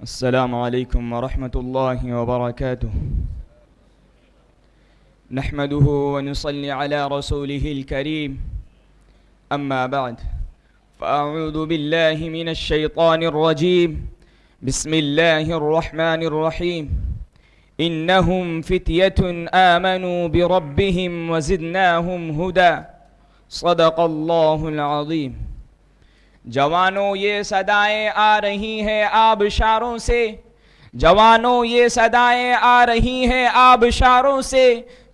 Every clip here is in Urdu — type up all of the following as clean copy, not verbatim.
السلام علیکم ورحمۃ اللہ وبرکاتہ نحمده ونصلي على رسوله الكريم اما بعد فاعوذ بالله من الشيطان الرجيم بسم الله الرحمن الرحيم انهم فتية آمنوا بربهم وزدناهم هدى صدق اللہ العظیم۔ جوانوں یہ صدائیں آ رہی ہیں آبشاروں سے، جوانوں یہ صدائیں آ رہی ہیں آبشاروں سے،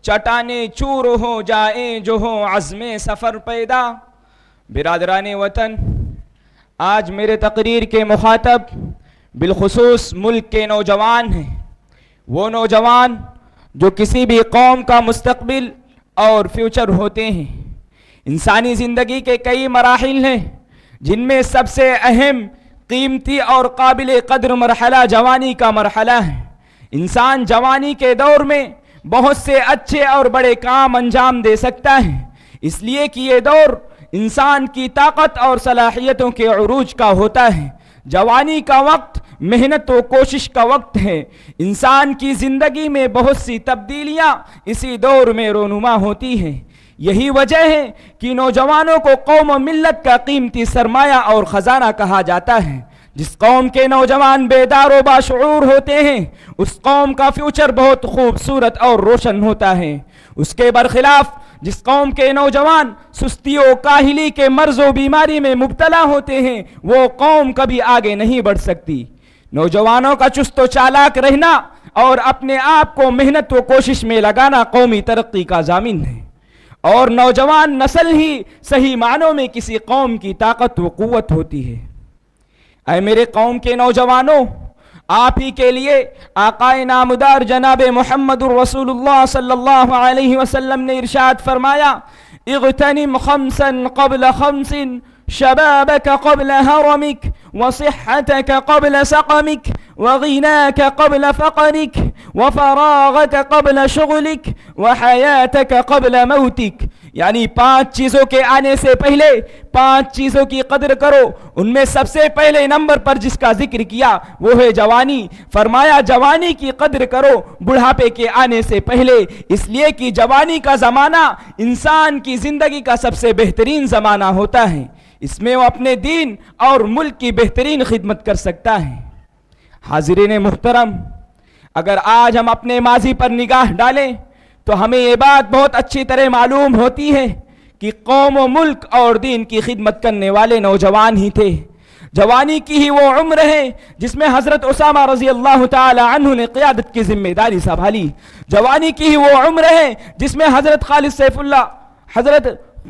چٹانیں چور ہو جائیں جو ہو عزم سفر پیدا۔ برادران وطن، آج میرے تقریر کے مخاطب بالخصوص ملک کے نوجوان ہیں، وہ نوجوان جو کسی بھی قوم کا مستقبل اور فیوچر ہوتے ہیں۔ انسانی زندگی کے کئی مراحل ہیں جن میں سب سے اہم، قیمتی اور قابل قدر مرحلہ جوانی کا مرحلہ ہے۔ انسان جوانی کے دور میں بہت سے اچھے اور بڑے کام انجام دے سکتا ہے، اس لیے کہ یہ دور انسان کی طاقت اور صلاحیتوں کے عروج کا ہوتا ہے۔ جوانی کا وقت محنت و کوشش کا وقت ہے۔ انسان کی زندگی میں بہت سی تبدیلیاں اسی دور میں رونما ہوتی ہیں۔ یہی وجہ ہے کہ نوجوانوں کو قوم و ملت کا قیمتی سرمایہ اور خزانہ کہا جاتا ہے۔ جس قوم کے نوجوان بیدار و باشعور ہوتے ہیں، اس قوم کا فیوچر بہت خوبصورت اور روشن ہوتا ہے۔ اس کے برخلاف جس قوم کے نوجوان سستی و کاہلی کے مرض و بیماری میں مبتلا ہوتے ہیں، وہ قوم کبھی آگے نہیں بڑھ سکتی۔ نوجوانوں کا چست و چالاک رہنا اور اپنے آپ کو محنت و کوشش میں لگانا قومی ترقی کا ضامن ہے، اور نوجوان نسل ہی صحیح معنوں میں کسی قوم کی طاقت و قوت ہوتی ہے۔ اے میرے قوم کے نوجوانوں، آپ ہی کے لیے آقائے نامدار جناب محمد الرسول اللہ صلی اللہ علیہ وسلم نے ارشاد فرمایا، اغتنم خمسا قبل خمس، شبابك قبل هرمك، وصحتك قبل سقمك، وغناك قبل فقرك، وفراغك قبل شغلك، وحياتك قبل موتك۔ یعنی 5 چیزوں کے آنے سے پہلے 5 چیزوں کی قدر کرو۔ ان میں سب سے پہلے نمبر پر جس کا ذکر کیا وہ ہے جوانی۔ فرمایا جوانی کی قدر کرو بڑھاپے کے آنے سے پہلے، اس لیے کہ جوانی کا زمانہ انسان کی زندگی کا سب سے بہترین زمانہ ہوتا ہے۔ اس میں وہ اپنے دین اور ملک کی بہترین خدمت کر سکتا ہے۔ حاضرین محترم، اگر آج ہم اپنے ماضی پر نگاہ ڈالیں تو ہمیں یہ بات بہت اچھی طرح معلوم ہوتی ہے کہ قوم و ملک اور دین کی خدمت کرنے والے نوجوان ہی تھے۔ جوانی کی ہی وہ عمر ہے جس میں حضرت اسامہ رضی اللہ تعالی عنہ نے قیادت کی ذمہ داری سنبھالی۔ جوانی کی ہی وہ عمر ہے جس میں حضرت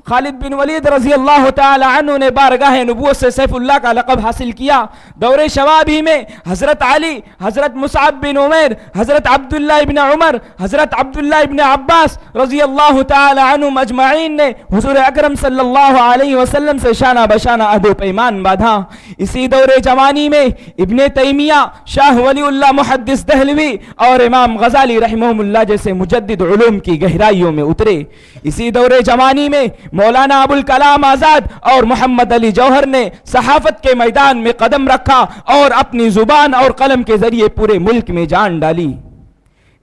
خالد بن ولید رضی اللہ تعالی عنہ نے بارگاہ نبوت سے سیف اللہ کا لقب حاصل کیا۔ دور شباب ہی میں حضرت علی، حضرت مصعب بن عمیر، حضرت عبداللہ ابن عمر، حضرت عبداللہ ابن عباس رضی اللہ تعالی عنہ مجمعین نے حضور اکرم صلی اللہ علیہ وسلم سے شانہ بشانہ عہد و پیمان باندھا۔ اسی دور جوانی میں ابن تیمیہ، شاہ ولی اللہ محدث دہلوی اور امام غزالی رحمہم اللہ جیسے مجدد علوم کی گہرائیوں میں اترے۔ اسی دور جوانی میں مولانا ابوالکلام آزاد اور محمد علی جوہر نے صحافت کے میدان میں قدم رکھا اور اپنی زبان اور قلم کے ذریعے پورے ملک میں جان ڈالی۔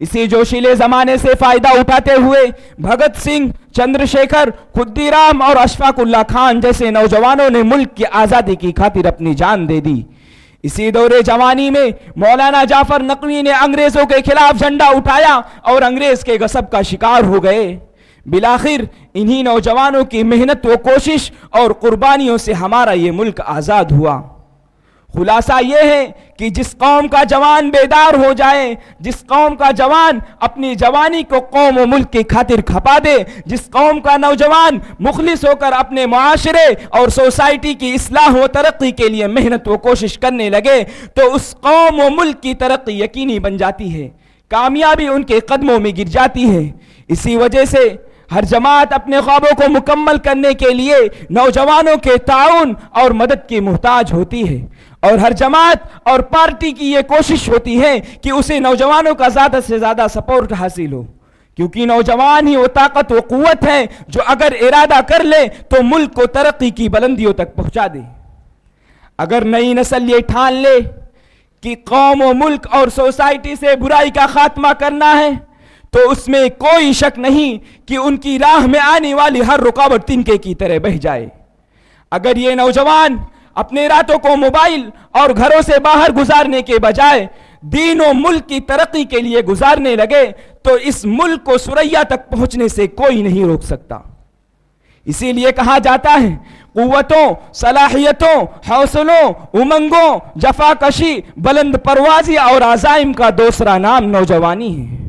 اسی جوشیلے زمانے سے فائدہ اٹھاتے ہوئے بھگت سنگھ، چندر شیکھر، خدی رام اور اشفاق اللہ خان جیسے نوجوانوں نے ملک کی آزادی کی خاطر اپنی جان دے دی۔ اسی دور جوانی میں مولانا جعفر نقوی نے انگریزوں کے خلاف جھنڈا اٹھایا اور انگریز کے غصب کا شکار ہو گئے۔ بالآخر انہی نوجوانوں کی محنت و کوشش اور قربانیوں سے ہمارا یہ ملک آزاد ہوا۔ خلاصہ یہ ہے کہ جس قوم کا جوان بیدار ہو جائے، جس قوم کا جوان اپنی جوانی کو قوم و ملک کی خاطر کھپا دے، جس قوم کا نوجوان مخلص ہو کر اپنے معاشرے اور سوسائٹی کی اصلاح و ترقی کے لیے محنت و کوشش کرنے لگے، تو اس قوم و ملک کی ترقی یقینی بن جاتی ہے، کامیابی ان کے قدموں میں گر جاتی ہے۔ اسی وجہ سے ہر جماعت اپنے خوابوں کو مکمل کرنے کے لیے نوجوانوں کے تعاون اور مدد کی محتاج ہوتی ہے، اور ہر جماعت اور پارٹی کی یہ کوشش ہوتی ہے کہ اسے نوجوانوں کا زیادہ سے زیادہ سپورٹ حاصل ہو، کیونکہ نوجوان ہی وہ طاقت و قوت ہے جو اگر ارادہ کر لے تو ملک کو ترقی کی بلندیوں تک پہنچا دے۔ اگر نئی نسل یہ ٹھان لے کہ قوم و ملک اور سوسائٹی سے برائی کا خاتمہ کرنا ہے تو اس میں کوئی شک نہیں کہ ان کی راہ میں آنے والی ہر رکاوٹ تنکے کی طرح بہہ جائے۔ اگر یہ نوجوان اپنے راتوں کو موبائل اور گھروں سے باہر گزارنے کے بجائے دین و ملک کی ترقی کے لیے گزارنے لگے تو اس ملک کو ثریا تک پہنچنے سے کوئی نہیں روک سکتا۔ اسی لیے کہا جاتا ہے قوتوں، صلاحیتوں، حوصلوں، امنگوں، جفاکشی، بلند پروازی اور عزائم کا دوسرا نام نوجوانی ہے۔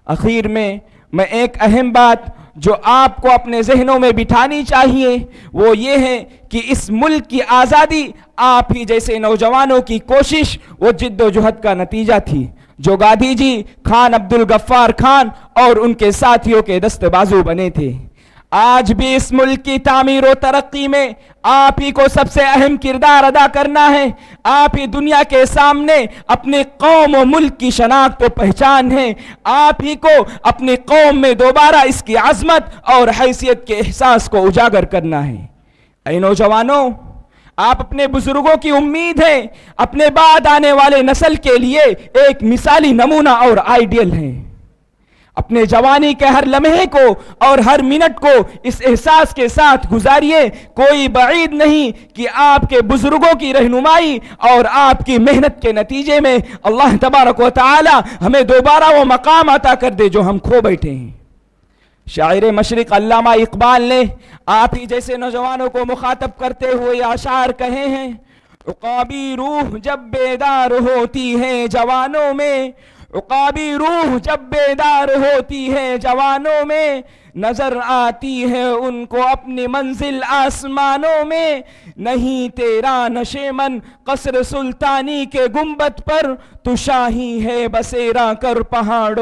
اخیر میں ایک اہم بات جو آپ کو اپنے ذہنوں میں بٹھانی چاہیے وہ یہ ہے کہ اس ملک کی آزادی آپ ہی جیسے نوجوانوں کی کوشش و جد و جہد کا نتیجہ تھی، جو گاندھی جی، خان عبد الغفار خان اور ان کے ساتھیوں کے دست بازو بنے تھے۔ آج بھی اس ملک کی تعمیر و ترقی میں آپ ہی کو سب سے اہم کردار ادا کرنا ہے۔ آپ ہی دنیا کے سامنے اپنے قوم و ملک کی شناخت و پہچان ہے۔ آپ ہی کو اپنی قوم میں دوبارہ اس کی عظمت اور حیثیت کے احساس کو اجاگر کرنا ہے۔ اے نوجوانوں، آپ اپنے بزرگوں کی امید ہیں، اپنے بعد آنے والے نسل کے لیے ایک مثالی نمونہ اور آئیڈیل ہیں۔ اپنے جوانی کے ہر لمحے کو اور ہر منٹ کو اس احساس کے ساتھ گزاریے، کوئی بعید نہیں کہ آپ کے بزرگوں کی رہنمائی اور آپ کی محنت کے نتیجے میں اللہ تبارک و تعالی ہمیں دوبارہ وہ مقام عطا کر دے جو ہم کھو بیٹھے ہیں۔ شاعر مشرق علامہ اقبال نے آپ ہی جیسے نوجوانوں کو مخاطب کرتے ہوئے اشعار کہے ہیں: عقابی روح جب بیدار ہوتی ہے جوانوں میں، عقابی روح جب بیدار ہوتی ہے جوانوں میں، نظر آتی ہے ان کو اپنی منزل آسمانوں میں۔ نہیں تیرا نشیمن قصر سلطانی کے گنبد پر، تو شاہی ہے بسیرا کر پہاڑوں